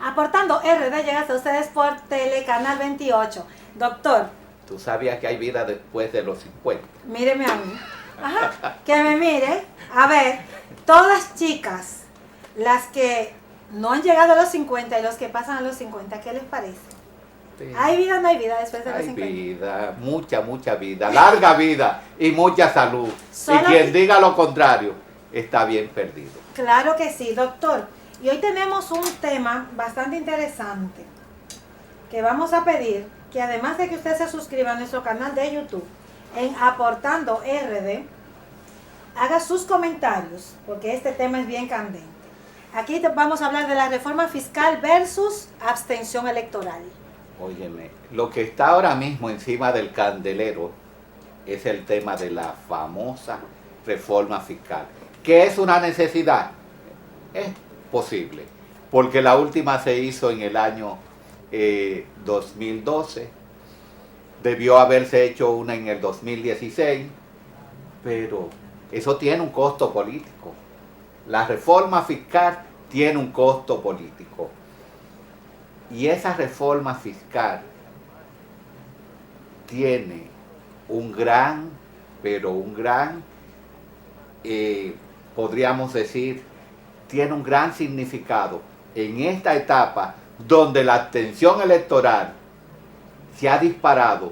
Aportando RD llega hasta ustedes por Telecanal 28. Doctor. ¿Tú sabías que hay vida después de los 50? Míreme a mí. Ajá, que me mire. A ver, todas chicas, las que no han llegado a los 50 y los que pasan a los 50, ¿qué les parece? Sí. ¿Hay vida o no hay vida después de los Hay 50? vida, mucha vida, larga vida y mucha salud. Solo y quien que- diga lo contrario está bien perdido. Claro que sí, doctor. Y hoy tenemos un tema bastante interesante que vamos a pedir que además de que usted se suscriba a nuestro canal de YouTube en Aportando RD, haga sus comentarios, porque este tema es bien candente. Aquí vamos a hablar de la reforma fiscal versus abstención electoral. Óyeme, lo que está ahora mismo encima del candelero es el tema de la famosa reforma fiscal. ¿Qué es una necesidad? Es posible, porque la última se hizo en el año 2012, debió haberse hecho una en el 2016, pero eso tiene un costo político. La reforma fiscal tiene un costo político. Y esa reforma fiscal tiene un gran, podríamos decir, tiene un gran significado en esta etapa donde la abstención electoral se ha disparado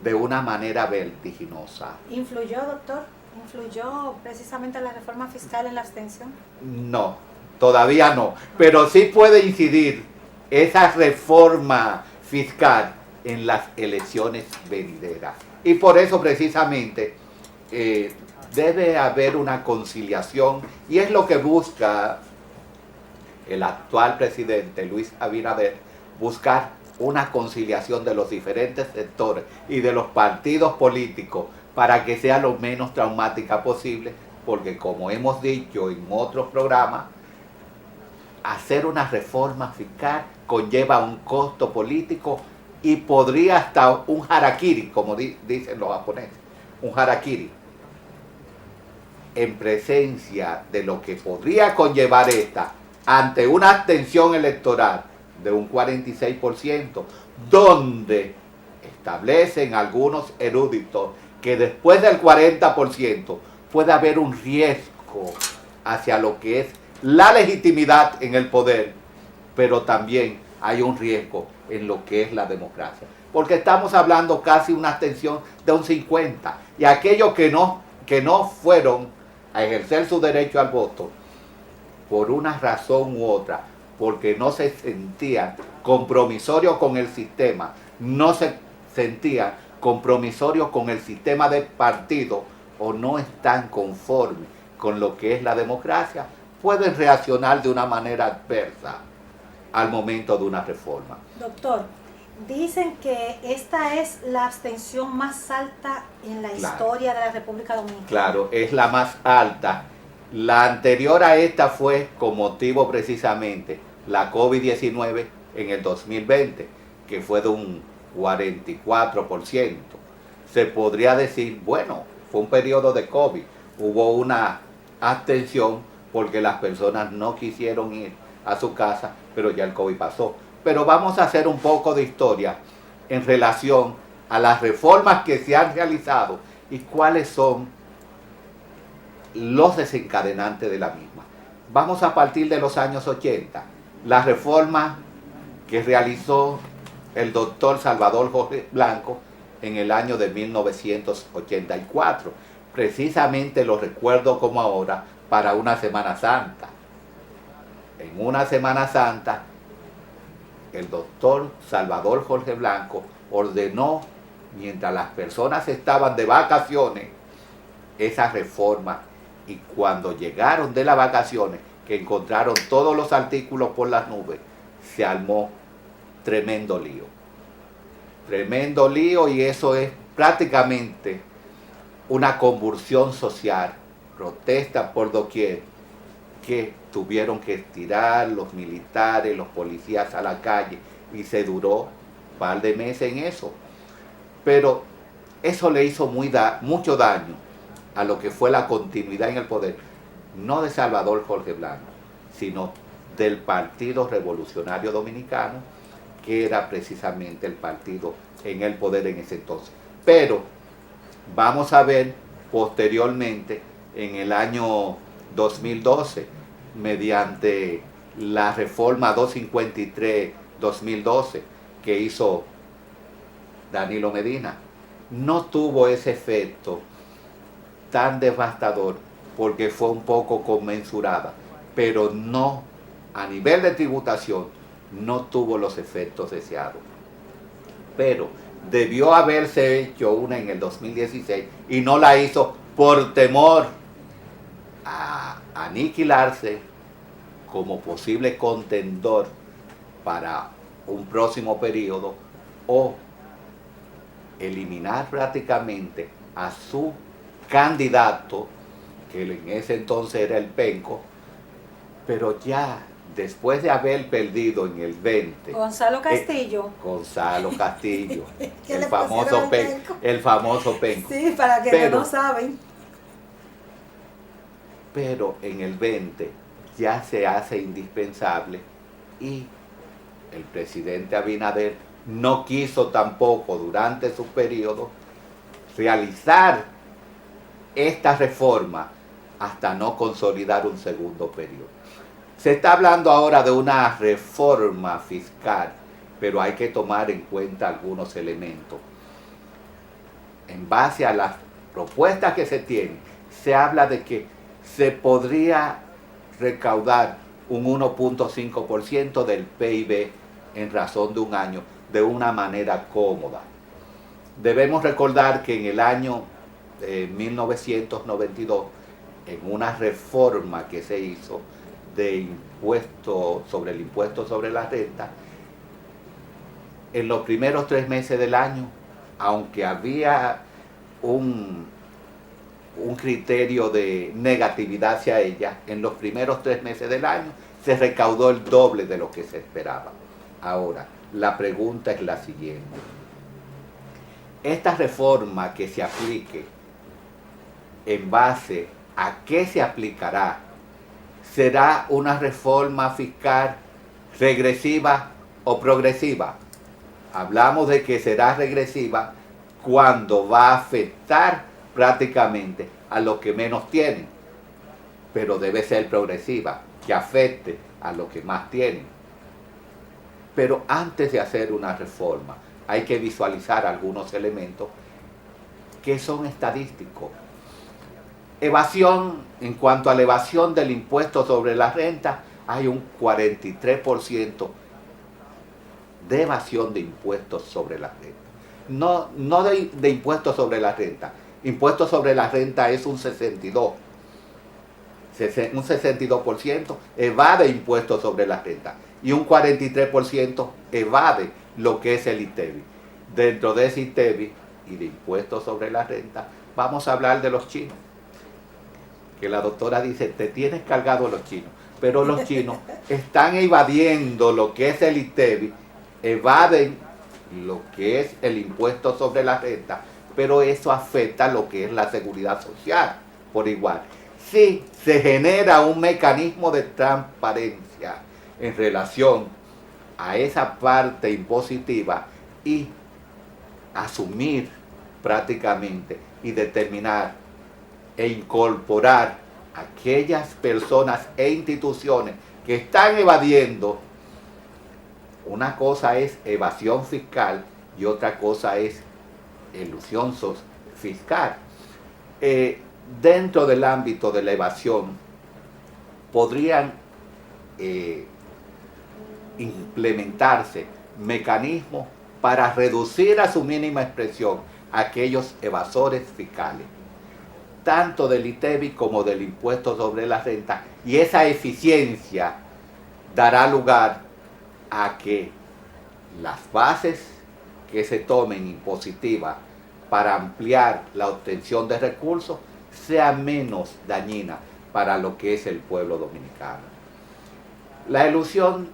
de una manera vertiginosa. ¿Influyó, doctor? ¿Influyó precisamente la reforma fiscal en la abstención? No, todavía no, pero sí puede incidir esa reforma fiscal en las elecciones venideras. Y por eso precisamente debe haber una conciliación, y es lo que busca el actual presidente Luis Abinader, buscar una conciliación de los diferentes sectores y de los partidos políticos para que sea lo menos traumática posible, porque como hemos dicho en otros programas, hacer una reforma fiscal conlleva un costo político y podría hasta un harakiri, como dicen los japoneses, un harakiri, en presencia de lo que podría conllevar esta ante una abstención electoral de un 46%, donde establecen algunos eruditos que después del 40% puede haber un riesgo hacia lo que es la legitimidad en el poder, pero también hay un riesgo en lo que es la democracia, porque estamos hablando casi una abstención de un 50%, y aquellos que no fueron a ejercer su derecho al voto por una razón u otra, porque no se sentían compromisorios con el sistema, no se sentían compromisorios con el sistema de partido, o no están conformes con lo que es la democracia, pueden reaccionar de una manera adversa al momento de una reforma. Doctor, dicen que esta es la abstención más alta en la historia de la República Dominicana. Claro, es la más alta. La anterior a esta fue con motivo precisamente la COVID-19 en el 2020, que fue de un 44%. Se podría decir, bueno, fue un periodo de COVID, hubo una abstención porque las personas no quisieron ir a su casa, pero ya el COVID pasó. Pero vamos a hacer un poco de historia en relación a las reformas que se han realizado y cuáles son los desencadenantes de la misma. Vamos a partir de los años 80. La reforma que realizó el doctor Salvador Jorge Blanco en el año de 1984. Precisamente lo recuerdo como ahora, para una Semana Santa. En una Semana Santa, el doctor Salvador Jorge Blanco ordenó, mientras las personas estaban de vacaciones, esa reforma. Y cuando llegaron de las vacaciones, que encontraron todos los artículos por las nubes, se armó tremendo lío. Tremendo lío, y eso es prácticamente una convulsión social, protesta por doquier, que tuvieron que tirar los militares, los policías a la calle, y se duró un par de meses en eso. Pero eso le hizo mucho daño a lo que fue la continuidad en el poder, no de Salvador Jorge Blanco, sino del Partido Revolucionario Dominicano, que era precisamente el partido en el poder en ese entonces. Pero vamos a ver posteriormente, en el año 2012, mediante la reforma 253-2012 que hizo Danilo Medina, no tuvo ese efecto tan devastador porque fue un poco conmensurada, pero no, a nivel de tributación, no tuvo los efectos deseados. Pero debió haberse hecho una en el 2016 y no la hizo por temor a aniquilarse como posible contendor para un próximo periodo o eliminar prácticamente a su candidato, que en ese entonces era el Penco, pero ya después de haber perdido en el 20, Gonzalo Castillo. Gonzalo Castillo, ¿Qué el le famoso pusieron al Penco, Penco? el famoso Penco. Sí, para que Pero- no saben. Pero en el 20 ya se hace indispensable y el presidente Abinader no quiso tampoco durante su periodo realizar esta reforma hasta no consolidar un segundo periodo. Se está hablando ahora de una reforma fiscal, pero hay que tomar en cuenta algunos elementos. En base a las propuestas que se tienen, se habla de que se podría recaudar un 1.5% del PIB en razón de un año de una manera cómoda. Debemos recordar que en el año 1992, en una reforma que se hizo de impuesto sobre el impuesto sobre la renta, en los primeros 3 meses del año, aunque había un criterio de negatividad hacia ella, en los primeros 3 meses del año se recaudó el doble de lo que se esperaba. Ahora, la pregunta es la siguiente. Esta reforma que se aplique, ¿en base a qué se aplicará? ¿Será una reforma fiscal regresiva o progresiva? Hablamos de que será regresiva cuando va a afectar prácticamente a los que menos tienen, pero debe ser progresiva, que afecte a los que más tienen. Pero antes de hacer una reforma, hay que visualizar algunos elementos que son estadísticos. Evasión, en cuanto a la evasión del impuesto sobre la renta, hay un 43% de evasión de impuestos sobre la renta. No de impuestos sobre la renta. Impuestos sobre la renta es un 62%. Un 62% evade impuestos sobre la renta y un 43% evade lo que es el ITEVI. Dentro de ese ITEVI y de impuestos sobre la renta, vamos a hablar de los chinos. Que la doctora dice, te tienes cargado los chinos, pero los chinos están evadiendo lo que es el ITEVI, evaden lo que es el impuesto sobre la renta, pero eso afecta lo que es la seguridad social por igual. Si se genera un mecanismo de transparencia en relación a esa parte impositiva y asumir prácticamente y determinar e incorporar aquellas personas e instituciones que están evadiendo. Una cosa es evasión fiscal y otra cosa es elusión fiscal. Dentro del ámbito de la evasión podrían implementarse mecanismos para reducir a su mínima expresión a aquellos evasores fiscales, tanto del ITEVI como del impuesto sobre la renta, y esa eficiencia dará lugar a que las bases que se tomen impositivas para ampliar la obtención de recursos sea menos dañina para lo que es el pueblo dominicano. La elusión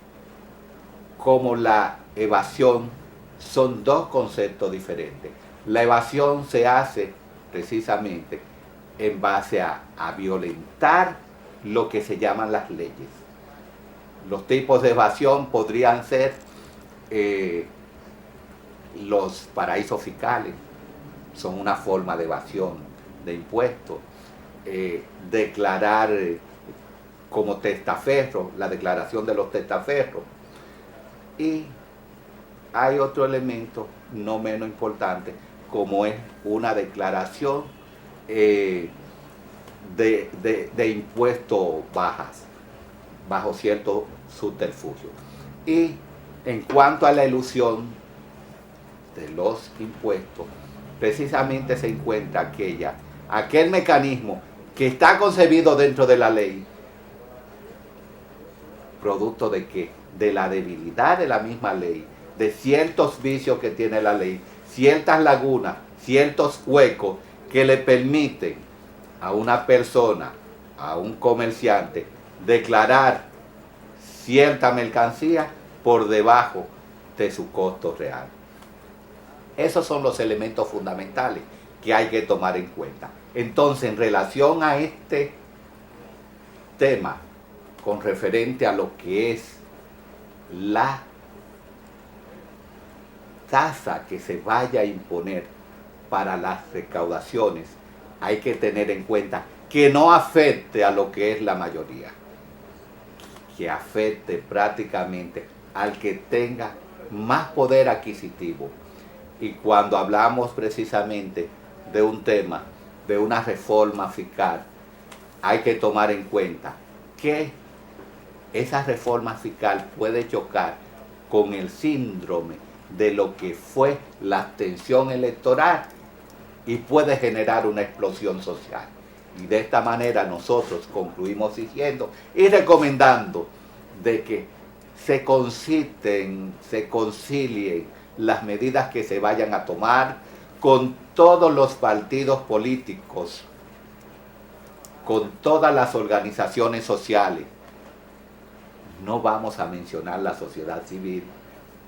como la evasión son dos conceptos diferentes. La evasión se hace precisamente en base a violentar lo que se llaman las leyes. Los tipos de evasión podrían ser los paraísos fiscales, son una forma de evasión de impuestos. Declarar como testaferro, la declaración de los testaferros. Y hay otro elemento no menos importante, como es una declaración de impuestos bajo cierto subterfugio. Y en cuanto a la elusión de los impuestos, precisamente se encuentra aquel mecanismo que está concebido dentro de la ley, producto de qué? De la debilidad de la misma ley, de ciertos vicios que tiene la ley, ciertas lagunas, ciertos huecos que le permiten a una persona, a un comerciante, declarar cierta mercancía por debajo de su costo real. Esos son los elementos fundamentales que hay que tomar en cuenta. Entonces, en relación a este tema, con referente a lo que es la tasa que se vaya a imponer para las recaudaciones, hay que tener en cuenta que no afecte a lo que es la mayoría, que afecte prácticamente al que tenga más poder adquisitivo. Y cuando hablamos precisamente de un tema, de una reforma fiscal, hay que tomar en cuenta que esa reforma fiscal puede chocar con el síndrome de lo que fue la abstención electoral y puede generar una explosión social. Y de esta manera nosotros concluimos diciendo y recomendando de que se concilien las medidas que se vayan a tomar con todos los partidos políticos, con todas las organizaciones sociales. No vamos a mencionar la sociedad civil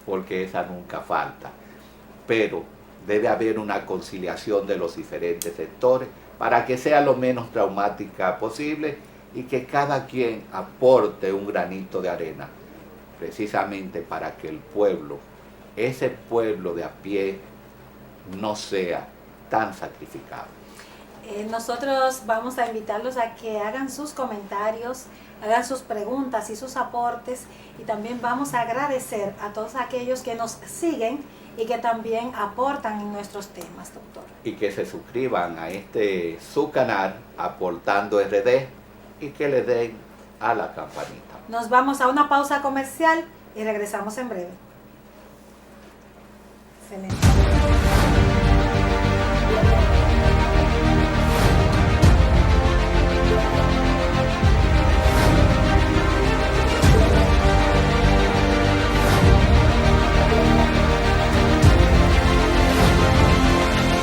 porque esa nunca falta, pero debe haber una conciliación de los diferentes sectores para que sea lo menos traumática posible y que cada quien aporte un granito de arena, precisamente para que el pueblo, ese pueblo de a pie, no sea tan sacrificado. Nosotros vamos a invitarlos a que hagan sus comentarios, hagan sus preguntas y sus aportes, y también vamos a agradecer a todos aquellos que nos siguen y que también aportan en nuestros temas, doctor. Y que se suscriban a su canal Aportando RD y que le den a la campanita. Nos vamos a una pausa comercial y regresamos en breve. Excelente.